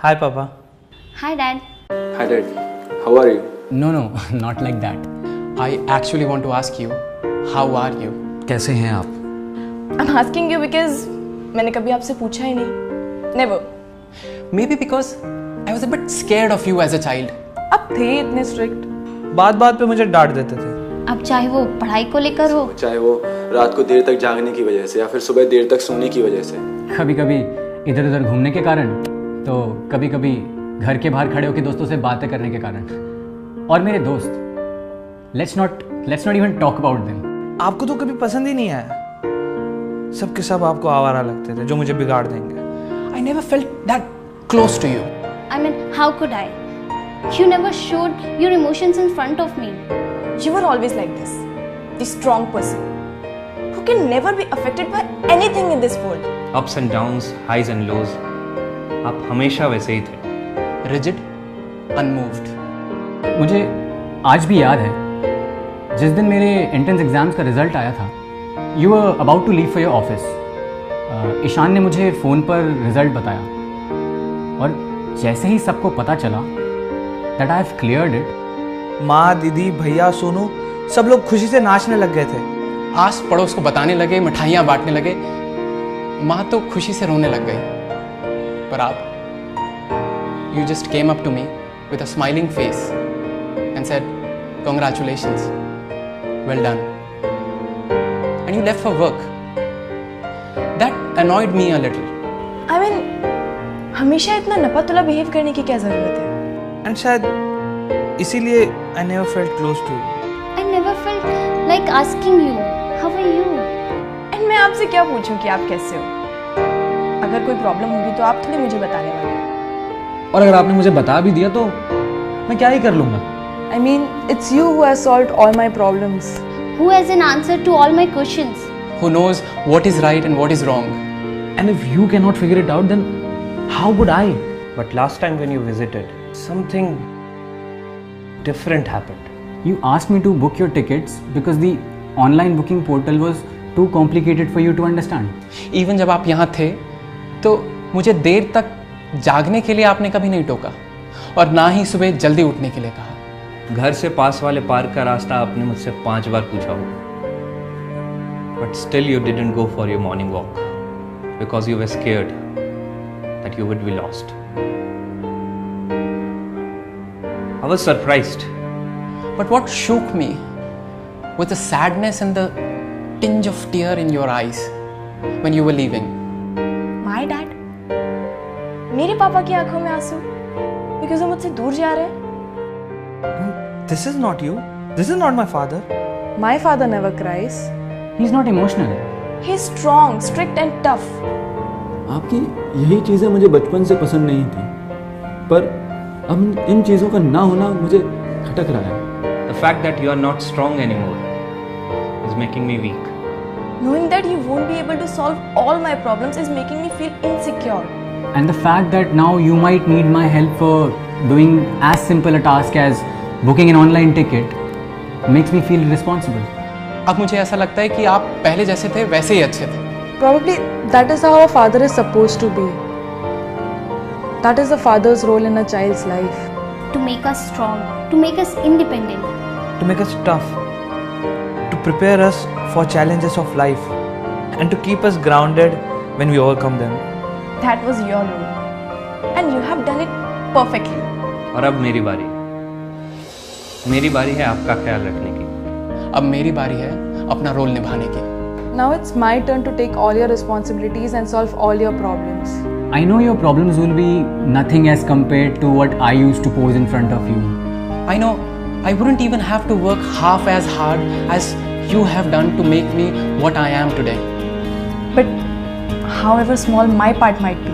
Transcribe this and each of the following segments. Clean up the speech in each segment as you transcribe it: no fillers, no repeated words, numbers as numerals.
Hi, Papa. Hi, Dad. Hi Dad, how are you? No, not like that. I actually want to ask you, how are you? कैसे हैं आप? I'm asking you because मैंने कभी आपसे पूछा ही नहीं. Never. Maybe because I was a bit scared of you as a child. आप थे इतने strict. बात बात पे मुझे डांट देते थे. अब चाहे वो पढ़ाई को लेकर हो, चाहे वो रात को देर तक जागने की वजह से या फिर सुबह देर तक सोने की वजह से. कभी कभी इधर उधर घूमने के कारण, तो कभी कभी घर के बाहर खड़े होकर दोस्तों से बातें करने के कारण. और मेरे दोस्त, let's not even talk about them. आपको तो कभी पसंद ही नहीं आया. सबके सब आपको आवारा लगते थे जो मुझे बिगाड़ देंगे. I never felt that close to you. I mean, how could I? You never showed your emotions in front of me. You were always like this. The strong person who can never be affected by anything in this world. Ups and downs, highs and lows. आप हमेशा वैसे ही थे. Rigid, unmoved. मुझे आज भी याद है जिस दिन मेरे एंट्रेंस एग्जाम्स का रिजल्ट आया था. You were about to leave for your office. Ishan ने मुझे फ़ोन पर रिजल्ट बताया और जैसे ही सबको पता चला that I have cleared it, माँ, दीदी, भैया, सोनू सब लोग खुशी से नाचने लग गए थे. आस पड़ोस को बताने लगे, मिठाइयाँ बांटने लगे. माँ तो खुशी से रोने लग गई. पर आप, you just came up to me with a smiling face and said, "Congratulations, well done." And you left for work. That annoyed me a little. I mean, हमेशा इतना नपा-तुला behave करने की क्या ज़रूरत है? एंड शायद इसीलिए I never felt close to you. I never felt like asking you, how are you? And मैं आपसे क्या पूछूं कि आप कैसे हो? अगर कोई प्रॉब्लम होगी तो आप थोड़ी मुझे बताने वाले हो. और अगर आपने मुझे बता भी दिया तो मैं क्या ही कर लूँगा. I mean, it's you who has solved all my problems. Who has an answer to all my questions? Who knows what is right and what is wrong? And if you cannot figure it out, then how would I? But last time when you visited, something different happened. You asked me to book your tickets because the online booking portal was too complicated for you to understand. Even जब आप यहाँ थे, तो मुझे देर तक जागने के लिए आपने कभी नहीं टोका और ना ही सुबह जल्दी उठने के लिए कहा. घर से पास वाले पार्क का रास्ता आपने मुझसे 5 बार पूछा होगा. But still you didn't go for your morning walk because you were scared that you would be lost. I was surprised. But what shook me was the sadness and the tinge of tear in your eyes when you were leaving. My dad? मेरे पापा की आंखों में आंसू? Because वो मुझसे दूर जा रहे हैं? This is not you. This is not my father. My father never cries. He's not emotional. He's strong, strict and tough. आपकी यही चीज़ें मुझे बचपन से पसंद नहीं थी, पर अब इन चीज़ों का ना होना मुझे खटक रहा है. The fact that you are not strong anymore is making me weak. Knowing that you won't be able to solve all my problems is making me feel insecure. And the fact that now you might need my help for doing as simple a task as booking an online ticket makes me feel responsible. अब मुझे ऐसा लगता है कि आप पहले जैसे थे वैसे ही अच्छे थे. Probably that is how a father is supposed to be. That is the father's role in a child's life. To make us strong, to make us independent. To make us tough. To prepare us for challenges of life. And to keep us grounded when we overcome them. That was your role. And you have done it perfectly. और अब मेरी बारी. मेरी बारी है आपका ख्याल रखने की. अब मेरी बारी है अपना रोल निभाने की. Now it's my turn to take all your responsibilities and solve all your problems. I know your problems will be nothing as compared to what I used to pose in front of you. I know I wouldn't even have to work half as hard as you have done to make me what I am today. But however small my part might be,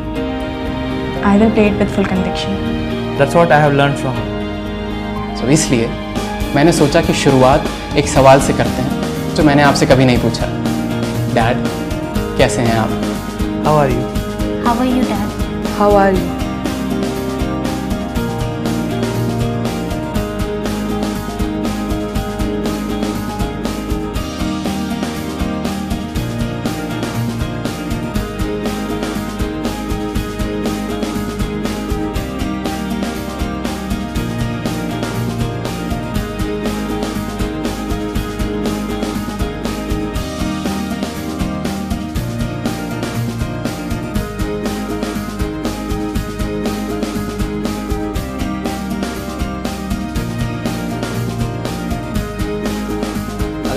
I will play it with full conviction. That's what I have learned from you. So इसलिए मैंने सोचा कि शुरुआत एक सवाल से करते हैं जो मैंने आपसे कभी नहीं पूछा. डैड, कैसे हैं आप? How are you? How are you, Dad? How are you?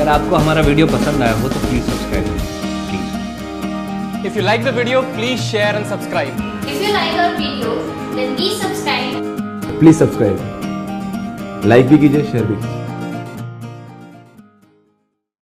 अगर आपको हमारा वीडियो पसंद आया हो तो please subscribe please. If you like the video, please share and subscribe. If you like our videos, then please subscribe. Please subscribe, like भी कीजिए, share भी कीजिए।